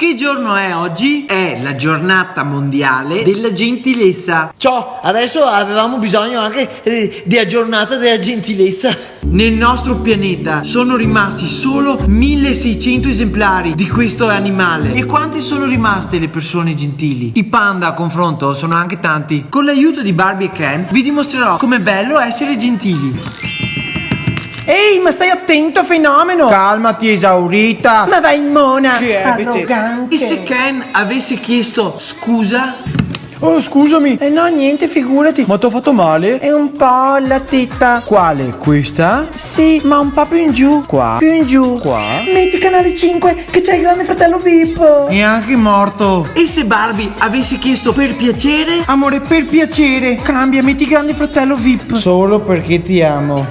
Che giorno è oggi? È la giornata mondiale della gentilezza. Ciao, adesso avevamo bisogno anche di aggiornata della gentilezza. Nel nostro pianeta sono rimasti solo 1600 esemplari di questo animale. E quanti sono rimaste le persone gentili? I panda a confronto sono anche tanti. Con l'aiuto di Barbie e Ken vi dimostrerò com'è bello essere gentili. Ehi, ma stai attento, fenomeno! Calmati, esaurita! Ma vai in mona! Che è, arrogante! E se Ken avesse chiesto scusa? Oh, scusami! No, niente, figurati! Ma t'ho fatto male? È un po' la tetta. Quale? Questa? Sì, ma un po' più in giù. Qua? Più in giù. Qua? Metti canale 5 che c'è il grande fratello VIP! È anche morto. E se Barbie avesse chiesto per piacere? Amore, per piacere, cambia, metti grande fratello VIP. Solo perché ti amo.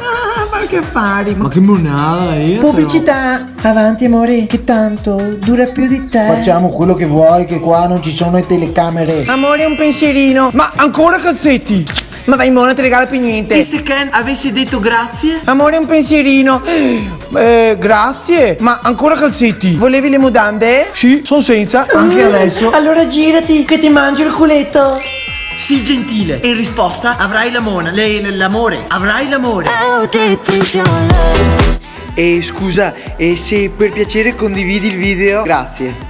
Ma che affari? Ma che monada, Pubblicità! Avanti amore, che tanto dura più di te. Facciamo quello che vuoi, che qua non ci sono le telecamere. Amore, un pensierino. Ma ancora calzetti? Ma vai in mona, ti regala più niente. E se Ken avesse detto grazie? Amore, un pensierino. Grazie. Ma ancora calzetti? Volevi le mutande? Sì, sono senza. Anche adesso. Allora girati, che ti mangio il culetto. Sii gentile e in risposta avrai l'amore. L'amore. Avrai l'amore. E scusa, e se per piacere condividi il video? Grazie.